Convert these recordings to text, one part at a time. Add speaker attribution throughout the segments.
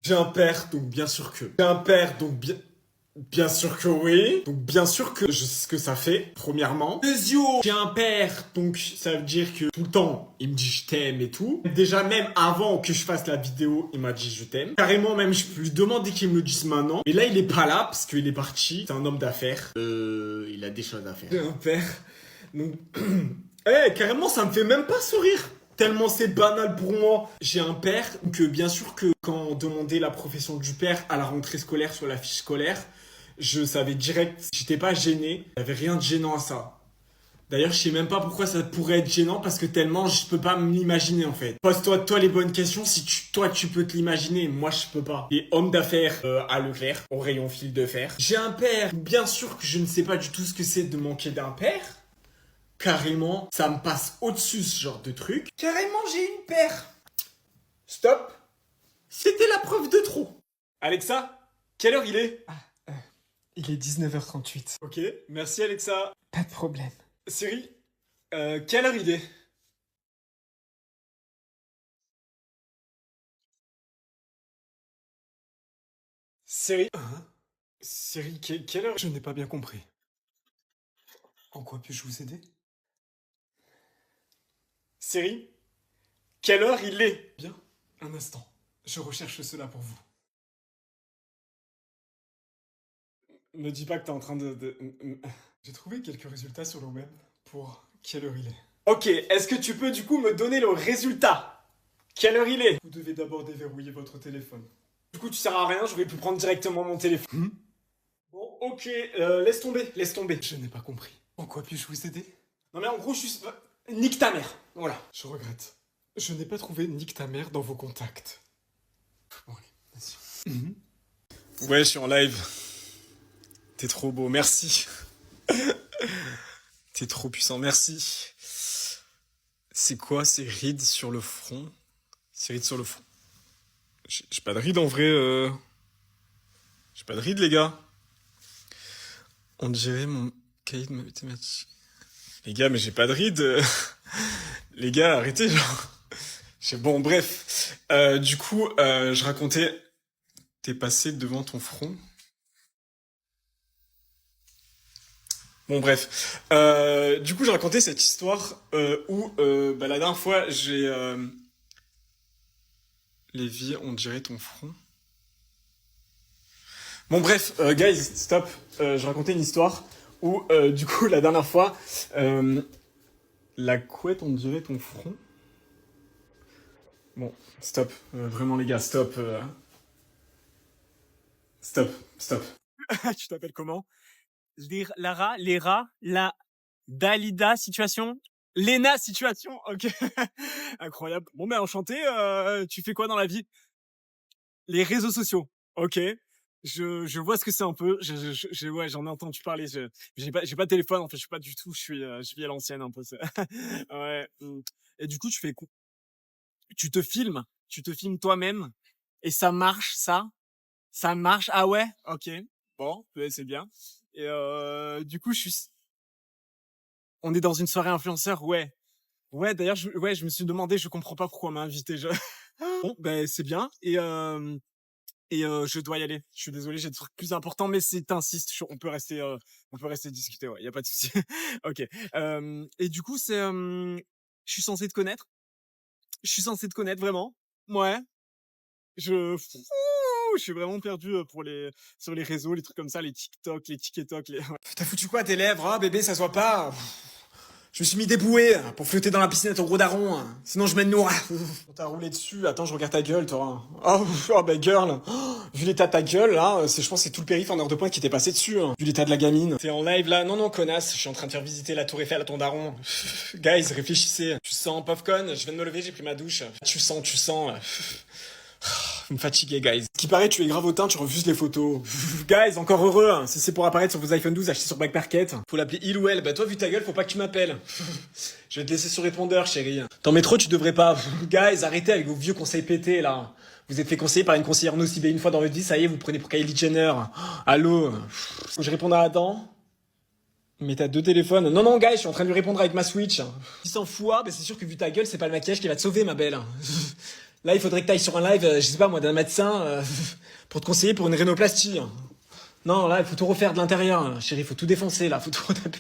Speaker 1: J'ai un père, donc bien sûr que. J'ai un père, donc bien sûr que oui. Donc bien sûr que je sais ce que ça fait, premièrement. Deuxièmement, j'ai un père, donc ça veut dire que tout le temps, il me dit je t'aime et tout. Déjà même avant que je fasse la vidéo, il m'a dit je t'aime. Carrément même, je peux lui demander qu'il me le dise maintenant. Mais là, il est pas là parce qu'il est parti. C'est un homme d'affaires. Il a des choses à faire. J'ai un père, donc... carrément, ça me fait même pas sourire. Tellement c'est banal pour moi. J'ai un père, donc bien sûr que quand on demandait la profession du père à la rentrée scolaire sur la fiche scolaire, je savais direct, j'étais pas gêné, il y avait rien de gênant à ça. D'ailleurs, je sais même pas pourquoi ça pourrait être gênant parce que tellement je peux pas me l'imaginer en fait. Pose-toi les bonnes questions si toi tu peux te l'imaginer, moi je peux pas. Et homme d'affaires à Leclerc, au rayon fil de fer. J'ai un père, bien sûr que je ne sais pas du tout ce que c'est de manquer d'un père. Carrément, ça me passe au-dessus ce genre de truc. Carrément, j'ai une paire. Stop. C'était la preuve de trop. Alexa, quelle heure il est?
Speaker 2: Il est 19h38.
Speaker 1: Ok, merci Alexa.
Speaker 2: Pas de problème.
Speaker 1: Siri, quelle heure il est? Siri, Siri, quelle heure?
Speaker 2: Je n'ai pas bien compris. En quoi puis-je vous aider?
Speaker 1: Siri, quelle heure il est?
Speaker 2: Bien, un instant. Je recherche cela pour vous.
Speaker 1: Ne dis pas que t'es en train
Speaker 2: J'ai trouvé quelques résultats sur le web pour quelle heure il est.
Speaker 1: Ok, est-ce que tu peux du coup me donner le résultat? Quelle heure il est?
Speaker 2: Vous devez d'abord déverrouiller votre téléphone.
Speaker 1: Du coup, tu sers à rien, je vais plus prendre directement mon téléphone. Bon, ok, laisse tomber, laisse tomber.
Speaker 2: Je n'ai pas compris. En quoi puis-je vous aider?
Speaker 1: Non mais en gros, nique ta mère, voilà.
Speaker 2: Je regrette. Je n'ai pas trouvé Nick ta mère dans vos contacts. Bon, allez, vas-y.
Speaker 1: Ouais, je suis en live. T'es trop beau, merci. T'es trop puissant, merci. C'est quoi ces rides sur le front? Ces rides sur le front. J'ai pas de rides en vrai. J'ai pas de rides, les gars. On dirait mon cahier de mathématiques. Les gars, mais j'ai pas de rides. Les gars, arrêtez, genre. Bon, bref. Du coup, je racontais... T'es passé devant ton front. Bon, bref. Du coup, je racontais cette histoire où, la dernière fois, j'ai... Lévi, on dirait ton front. Bon, bref, guys, stop. Je racontais une histoire où, du coup, la dernière fois, la couette, on dirait ton front. Bon, stop. Vraiment, les gars, stop. Stop.
Speaker 3: Tu t'appelles comment? Lara, Léra, la Dalida situation, Lena situation. Ok, incroyable. Bon ben enchanté. Tu fais quoi dans la vie? Les réseaux sociaux. Ok. Je vois ce que c'est un peu. Ouais, j'en ai entendu parler. J'ai pas de téléphone. En fait, je suis pas du tout. Je vis à l'ancienne un peu. Ouais. Et du coup, tu fais quoi? Tu te filmes toi-même et ça marche, ça? Ça marche? Ah ouais? Ok. Bon, ouais, c'est bien. Et du coup, on est dans une soirée influenceur, ouais. Ouais, d'ailleurs, je me suis demandé, je comprends pas pourquoi on m'a invité. Bon, ben c'est bien. Et je dois y aller. Je suis désolé, j'ai des trucs plus importants, mais si t'insistes, on peut rester discuter. Ouais, y a pas de souci. Ok. Et du coup, je suis censé te connaître. Je suis censé te connaître vraiment. Ouais. Je suis vraiment perdu sur les réseaux, les trucs comme ça, les TikTok, les TikTok, les...
Speaker 1: T'as foutu quoi tes lèvres, hein, bébé, ça se voit pas. Je me suis mis des bouées pour flotter dans la piscine à ton gros daron. Sinon je mène nourrir. On t'a roulé dessus. Attends, je regarde ta gueule, toi. Oh bah girl. Vu l'état de ta gueule, là, je pense que c'est tout le périph' en heure de pointe qui t'est passé dessus. Vu l'état de la gamine. T'es en live là? Non, connasse. Je suis en train de faire visiter la tour Eiffel à ton daron. Guys, réfléchissez. Tu sens, Popcorn? Je viens de me lever, j'ai pris ma douche. Tu sens. Vous me fatiguez, guys. Ce qui paraît, tu es grave hautain, tu refuses les photos. Guys, encore heureux. Si c'est pour apparaître sur vos iPhone 12 achetés sur Back Market. Faut l'appeler il ou elle. Bah toi, vu ta gueule, faut pas que tu m'appelles. Je vais te laisser sur répondeur, chérie. T'en métro, tu devrais pas. Guys, arrêtez avec vos vieux conseils pétés, là. Vous êtes fait conseiller par une conseillère nocibée une fois dans votre vie, ça y est, vous prenez pour Kylie Jenner. Allô? Faut que je réponde à Adam? Mais t'as deux téléphones. Non, guys, je suis en train de lui répondre avec ma Switch. Il s'en fout, bah c'est sûr que vu ta gueule, c'est pas le maquillage qui va te sauver, ma belle.
Speaker 3: Là, il faudrait que t'ailles sur un live, je sais pas moi, d'un médecin pour te conseiller pour une rhinoplastie. Non, là, il faut tout refaire de l'intérieur. Chérie, il faut tout défoncer, là, faut tout retaper.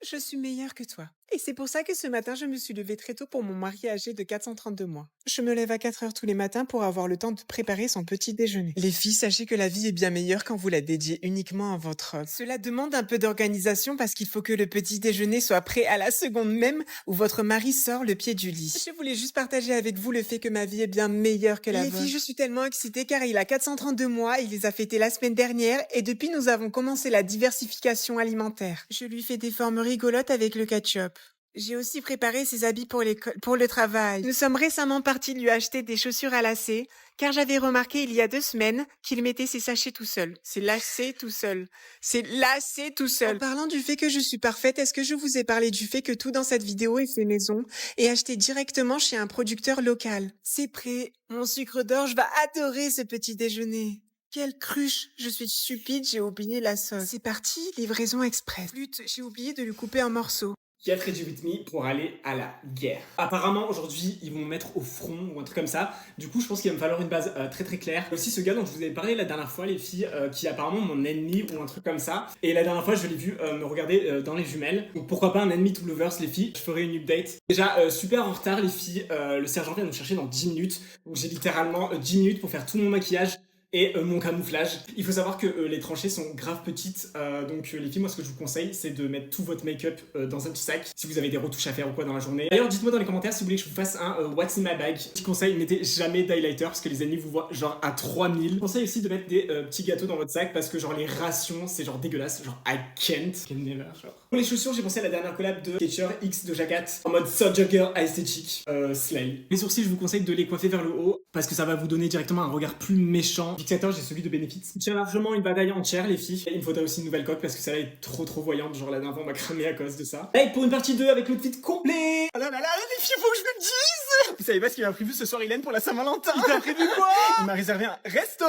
Speaker 4: Je suis meilleure que toi. Et c'est pour ça que ce matin, je me suis levée très tôt pour mon mari âgé de 432 mois. Je me lève à 4 heures tous les matins pour avoir le temps de préparer son petit déjeuner. Les filles, sachez que la vie est bien meilleure quand vous la dédiez uniquement à votre homme. Cela demande un peu d'organisation parce qu'il faut que le petit déjeuner soit prêt à la seconde même où votre mari sort le pied du lit. Je voulais juste partager avec vous le fait que ma vie est bien meilleure que la vôtre. Les filles, je suis tellement excitée car il a 432 mois, il les a fêtés la semaine dernière et depuis nous avons commencé la diversification alimentaire. Je lui fais des formes rigolotes avec le ketchup. J'ai aussi préparé ses habits pour le travail. Nous sommes récemment partis lui acheter des chaussures à lacets, car j'avais remarqué il y a 2 semaines qu'il mettait ses sachets tout seul. C'est lacet tout seul. C'est lacet tout seul. En parlant du fait que je suis parfaite, est-ce que je vous ai parlé du fait que tout dans cette vidéo est fait maison et acheté directement chez un producteur local? C'est prêt. Mon sucre d'orge va adorer ce petit déjeuner. Quelle cruche! Je suis stupide, j'ai oublié la sauce. C'est parti, livraison express. Flûte, j'ai oublié de le couper en morceaux.
Speaker 3: Get ready with me pour aller à la guerre. Apparemment, aujourd'hui, ils vont me mettre au front ou un truc comme ça. Du coup, je pense qu'il va me falloir une base très très claire. Aussi, ce gars dont je vous avais parlé la dernière fois, les filles, qui est apparemment mon ennemi ou un truc comme ça. Et la dernière fois, je l'ai vu me regarder dans les jumelles. Donc pourquoi pas un ennemi to lovers, les filles. Je ferai une update. Déjà, super en retard, les filles. Le sergent vient de me chercher dans 10 minutes. Donc j'ai littéralement 10 minutes pour faire tout mon maquillage et mon camouflage. Il faut savoir que les tranchées sont grave petites, donc les filles, moi ce que je vous conseille, c'est de mettre tout votre make-up dans un petit sac, si vous avez des retouches à faire ou quoi dans la journée. D'ailleurs, dites-moi dans les commentaires si vous voulez que je vous fasse un What's in my bag. Petit conseil, mettez jamais d'highlighter, parce que les ennemis vous voient genre à 3000. Conseil aussi de mettre des petits gâteaux dans votre sac, parce que genre les rations, c'est genre dégueulasse, genre I can't. Can never, genre. Pour les chaussures, j'ai pensé à la dernière collab de Skechers X de Jagat, en mode Soulja Girl esthétique, slay. Les sourcils, je vous conseille de les coiffer vers le haut, parce que ça va vous donner directement un regard plus méchant. Fixateur, j'ai celui de Benefit. Je tiens largement une bataille entière, les filles. Et il me faudrait aussi une nouvelle coque parce que celle-là est trop voyante. Genre la dernière fois, on m'a cramé à cause de ça. Hey, pour une partie 2 avec l'outfit complet.
Speaker 2: Ah là là là, les filles, faut que je le dise! Vous savez pas ce qu'il m'a prévu ce soir, Hélène, pour la Saint-Valentin?
Speaker 3: Il t'a prévu quoi?
Speaker 2: Il m'a réservé un resto!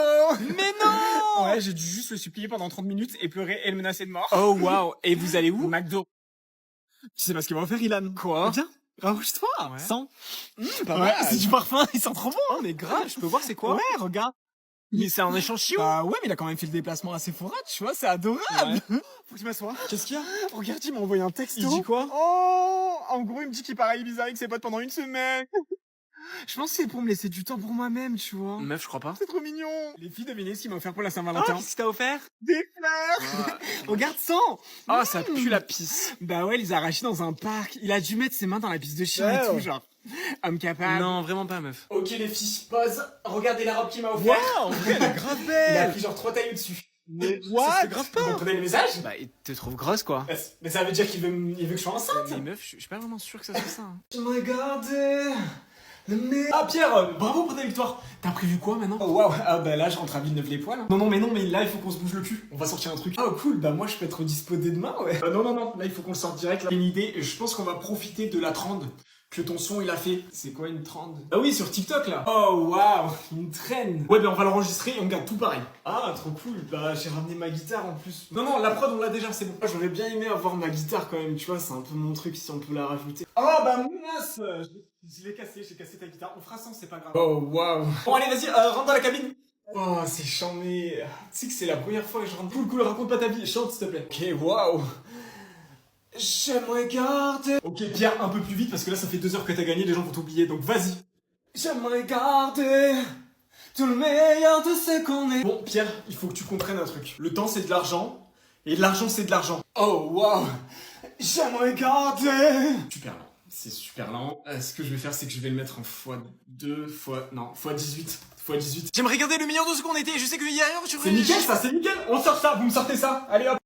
Speaker 3: Mais non!
Speaker 2: Ouais, j'ai dû juste le supplier pendant 30 minutes et pleurer et le menacer de mort.
Speaker 3: Oh waouh! Et vous allez où?
Speaker 2: McDo. Tu sais pas ce qu'il m'a offert, Ilan?
Speaker 3: Quoi?
Speaker 2: Viens, rapproche-toi!
Speaker 3: Ouais.
Speaker 2: Sans.
Speaker 3: Pas
Speaker 2: Ouais,
Speaker 3: mal.
Speaker 2: c'est du parfum, il sent trop bon!
Speaker 3: Oh mais grave, je peux voir c'est quoi?
Speaker 2: Ouais, regarde!
Speaker 3: Mais c'est un échantillon.
Speaker 2: Bah ouais, mais il a quand même fait le déplacement à Sephora, tu vois, c'est adorable! Faut que je m'assoie.
Speaker 3: Qu'est-ce qu'il y a?
Speaker 2: Regarde, il m'a envoyé un texto.
Speaker 3: Il dit quoi?
Speaker 2: Oh! En gros, il me dit qu'il part à Ibiza avec ses potes pendant 1 semaine. Je pense que c'est pour me laisser du temps pour moi-même, tu vois.
Speaker 3: Meuf, je crois pas.
Speaker 2: C'est trop mignon. Les filles, devinez ce qu'il m'a offert pour la
Speaker 3: Oh,
Speaker 2: Saint-Valentin.
Speaker 3: qu'est-ce que t'as offert?
Speaker 2: Des fleurs. Regarde ça.
Speaker 3: Oh, ça pue la pisse.
Speaker 2: Bah ouais, il les a arrachés dans un parc. Il a dû mettre ses mains dans la piste de chien et tout, genre. Homme capable.
Speaker 3: Non, vraiment pas, meuf.
Speaker 1: Ok les filles, pause. Regardez la robe qu'il m'a offert.
Speaker 2: Waouh, elle est grave
Speaker 1: Il a
Speaker 2: belle.
Speaker 1: pris genre 3 tailles au-dessus.
Speaker 2: Mais
Speaker 3: what?
Speaker 2: C'est grave
Speaker 1: Vous
Speaker 2: pas.
Speaker 1: comprenez le message?
Speaker 3: Bah, il te trouve grosse quoi.
Speaker 1: Mais ça veut dire qu'il veut que je sois enceinte.
Speaker 3: Mais meuf, je suis pas vraiment sûr que ça soit ça. Hein.
Speaker 1: Je me regardais. Ah Pierre, bravo pour ta victoire. T'as prévu quoi maintenant? Oh waouh, ah bah là je rentre à Villeneuve-les-Poils. Hein. Non mais là il faut qu'on se bouge le cul. On va sortir un truc. Ah cool, bah moi je peux être dispo dès demain ouais. Non, là il faut qu'on le sorte direct là. Une idée, je pense qu'on va profiter de la trend que ton son il a fait. C'est quoi une trend? Ah oui sur TikTok là. Oh waouh, une traîne. Ouais bah on va l'enregistrer et on garde tout pareil. Ah trop cool, bah j'ai ramené ma guitare en plus. Non la prod on l'a déjà, c'est bon. Moi j'aurais bien aimé avoir ma guitare quand même, tu vois, c'est un peu mon truc si on peut la rajouter. Oh bah mince, j'ai cassé ta guitare. On fera sans, c'est pas grave. Oh waouh. Bon allez vas-y, rentre dans la cabine. Oh c'est charmé. Tu sais que c'est la première fois que je rentre. Cool, raconte pas ta vie, chante s'il te plaît. Ok waouh. J'aimerais garder. Ok Pierre, un peu plus vite parce que là ça fait 2 heures que t'as gagné, les gens vont t'oublier, donc vas-y. J'aimerais garder tout le meilleur de ce qu'on est. Bon Pierre, il faut que tu comprennes un truc. Le temps c'est de l'argent, et de l'argent c'est de l'argent. Oh waouh. J'aimerais garder. Super lent, c'est super lent. Ce que je vais faire c'est que je vais le mettre en x2, x18. J'aimerais garder le meilleur de ce qu'on était, je sais que hier, C'est nickel ça, c'est nickel. On sort ça, vous me sortez ça. Allez hop.